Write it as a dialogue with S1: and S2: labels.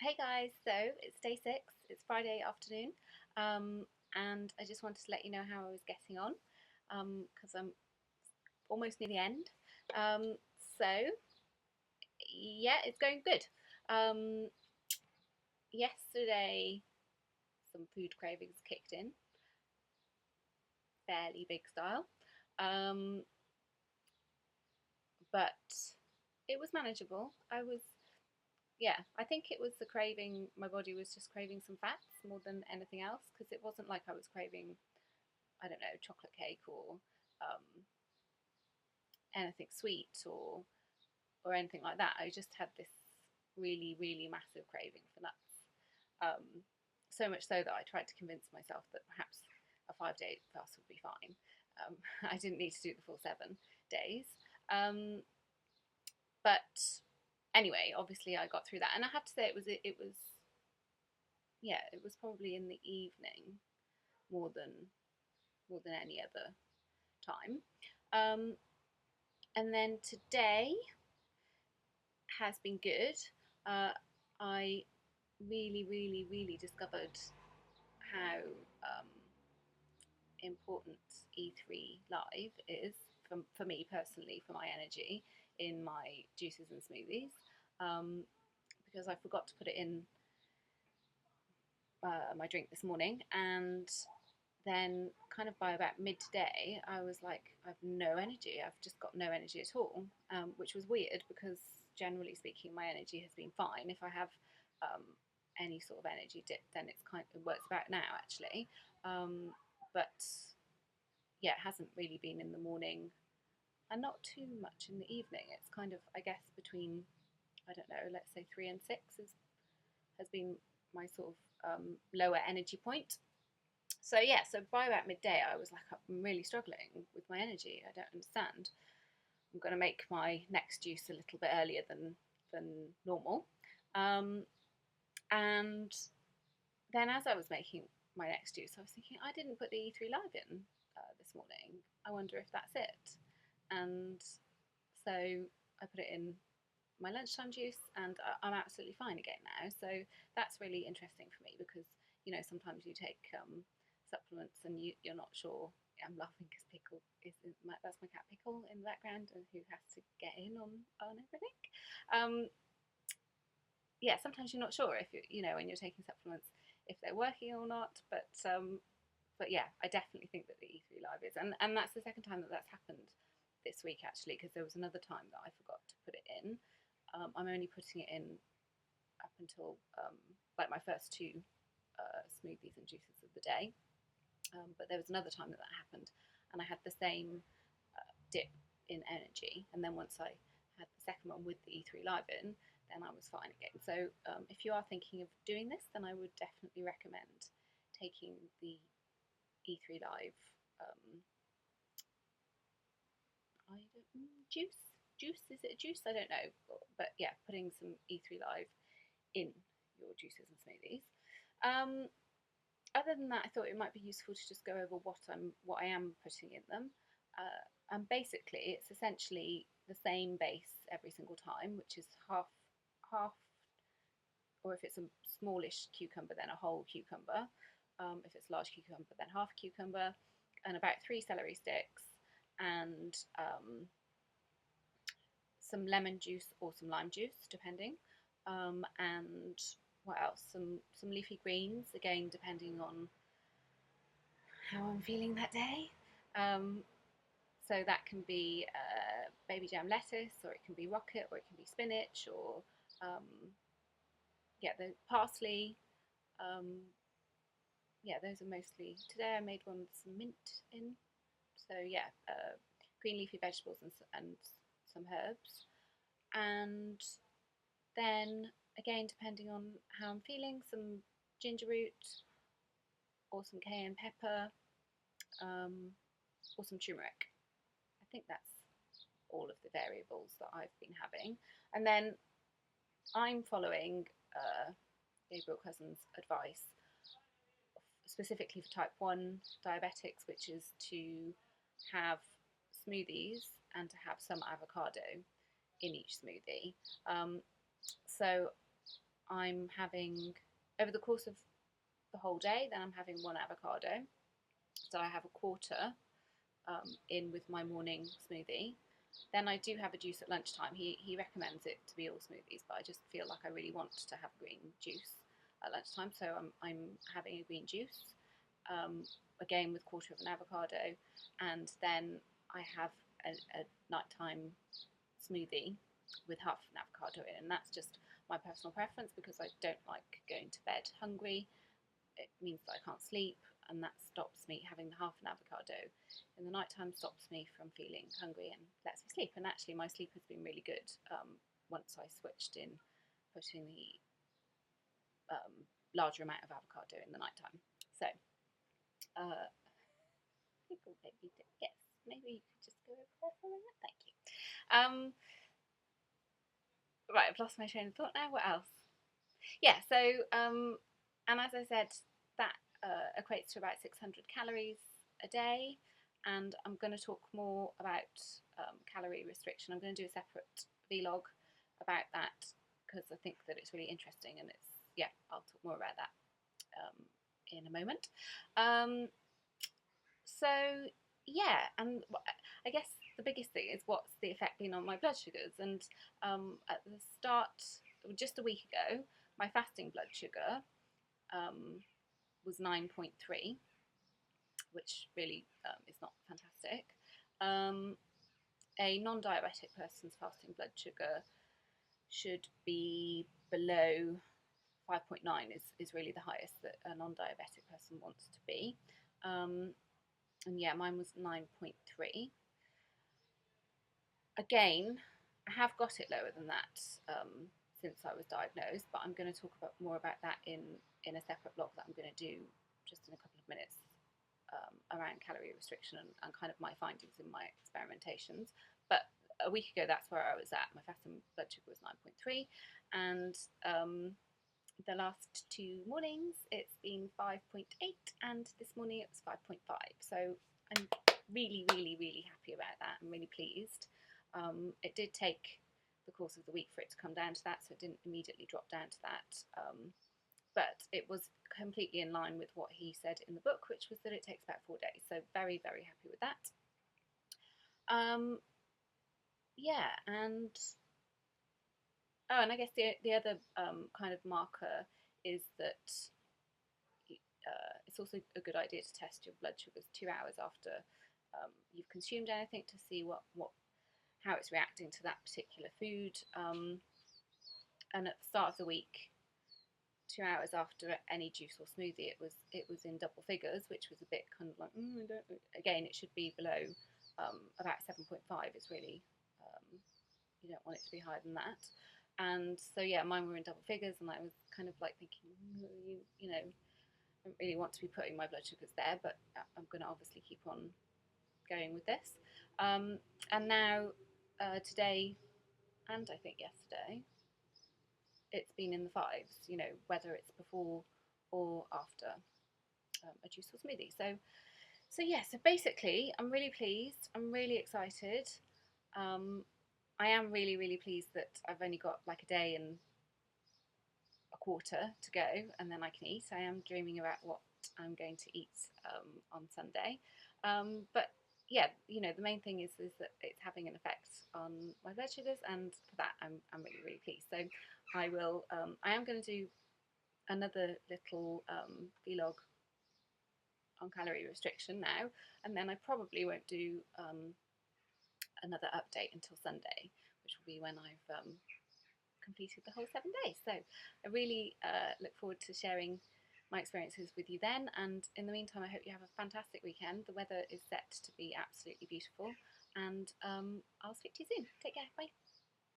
S1: Hey guys, so it's day 6, it's Friday afternoon, and I just wanted to let you know how I was getting on because I'm almost near the end. Um, so, yeah, it's going good. Um, Yesterday, some food cravings kicked in, fairly big style, um, but it was manageable. I think it was the craving, my body was just craving some fats more than anything else because it wasn't like I was craving, I don't know, chocolate cake or um, anything sweet or anything like that. I just had this really, really massive craving for nuts. Um, so much so that I tried to convince myself that perhaps a 5-day fast would be fine. I didn't need to do the full 7 days. Um, but anyway, obviously I got through that, and I have to say it was probably in the evening more than any other time. Um, and then today has been good. I really, really, really discovered how important E3 Live is for me personally, for my energy in my juices and smoothies, um, because I forgot to put it in my drink this morning, and then kind of by about midday, I was like, I've no energy. I've just got no energy at all, which was weird because generally speaking, my energy has been fine. If I have um, any sort of energy dip, then it works about now actually. But yeah, it hasn't really been in the morning and not too much in the evening. It's kind of, I guess, between, I don't know, let's say 3 and 6 has been my sort of lower energy point. So yeah, so by about midday, I was like, I'm really struggling with my energy. I don't understand. I'm going to make my next juice a little bit earlier than normal. Um, and then as I was making my next juice, I was thinking, I didn't put the E3 Live in this morning. I wonder if that's it. And so I put it in my lunchtime juice, and I'm absolutely fine again now. So that's really interesting for me because sometimes you take supplements and you're not sure. I'm laughing because Pickle that's my cat Pickle in the background, and who has to get in on everything. Um, yeah, sometimes you're not sure if when you're taking supplements if they're working or not. But yeah, I definitely think that the E3 Live is, and that's the second time that that's happened this week actually, because there was another time that I forgot to put it in. I'm only putting it in up until like my first two smoothies and juices of the day. But there was another time that happened, and I had the same dip in energy. And then once I had the second one with the E3 Live in, then I was fine again. So if you are thinking of doing this, then I would definitely recommend taking the E3 Live um, juice. Juice, is it a juice? I don't know, but yeah, putting some E3 Live in your juices and smoothies. Um, Other than that, I thought it might be useful to just go over what I am putting in them. And basically, it's essentially the same base every single time, which is half, or if it's a smallish cucumber, then a whole cucumber. If it's a large cucumber, then half cucumber, and about 3 celery sticks, and some lemon juice or some lime juice, depending. And what else? Some leafy greens, again depending on how I'm feeling that day. Um, so that can be baby jam lettuce, or it can be rocket, or it can be spinach, or um, yeah, the parsley. Um, yeah, those are mostly. Today I made one with some mint in. So yeah, green leafy vegetables and some herbs. And then again, depending on how I'm feeling, some ginger root or some cayenne pepper, um, or some turmeric. I think that's all of the variables that I've been having. And then I'm following Gabriel Cousens' advice specifically for type 1 diabetics, which is to have smoothies and to have some avocado in each smoothie. So I'm having, over the course of the whole day, then I'm having one avocado. So I have a quarter in with my morning smoothie. Then I do have a juice at lunchtime. He recommends it to be all smoothies, but I just feel like I really want to have green juice at lunchtime, so I'm having a green juice, again with quarter of an avocado, and then I have a nighttime smoothie with half an avocado in, and that's just my personal preference because I don't like going to bed hungry. It means that I can't sleep, and that stops me having the half an avocado in the night time, stops me from feeling hungry and lets me sleep. And actually, my sleep has been really good once I switched in putting the larger amount of avocado in the night time. So, people maybe yes, maybe you could just go over there for a minute. Thank you. Right, I've lost my train of thought now. What else? Yeah, so, and as I said, that equates to about 600 calories a day. And I'm going to talk more about calorie restriction. I'm going to do a separate vlog about that because I think that it's really interesting, and yeah, I'll talk more about that in a moment. So, yeah, and I guess the biggest thing is what's the effect been on my blood sugars. And at the start, just a week ago, my fasting blood sugar was 9.3, which really is not fantastic. A non-diabetic person's fasting blood sugar should be below 5.9 is really the highest that a non-diabetic person wants to be. And yeah, mine was 9.3. Again, I have got it lower than that since I was diagnosed, but I'm going to talk more about that in a separate blog that I'm going to do just in a couple of minutes around calorie restriction and kind of my findings in my experimentations. But a week ago, that's where I was at. My fasting blood sugar was 9.3, and the last 2 mornings it's been 5.8, and this morning it was 5.5. So I'm really, really, really happy about that. I'm really pleased. It did take the course of the week for it to come down to that, so it didn't immediately drop down to that. But it was completely in line with what he said in the book, which was that it takes about 4 days. So very, very happy with that. Yeah, and I guess the other kind of marker is that it's also a good idea to test your blood sugars 2 hours after you've consumed anything to see how it's reacting to that particular food. And at the start of the week, 2 hours after any juice or smoothie, it was in double figures, which was a bit kind of like, again, it should be below about 7.5 is really, you don't want it to be higher than that. And so, yeah, mine were in double figures, and I was kind of like thinking, you know, I don't really want to be putting my blood sugars there, but I'm going to obviously keep on going with this. And now, today, and I think yesterday, it's been in the fives, you know, whether it's before or after a juice or smoothie. So yeah, so basically, I'm really pleased. I'm really excited. I am really, really pleased that I've only got like a day and a quarter to go, and then I can eat. I am dreaming about what I'm going to eat on Sunday. But yeah, you know, the main thing is that it's having an effect on my blood sugars, and for that, I'm really, really pleased. So I am going to do another little vlog on calorie restriction now, and then I probably won't do another update until Sunday, which will be when I've completed the whole 7 days. So I really look forward to sharing my experiences with you then, and in the meantime I hope you have a fantastic weekend. The weather is set to be absolutely beautiful, and I'll speak to you soon. Take care, bye.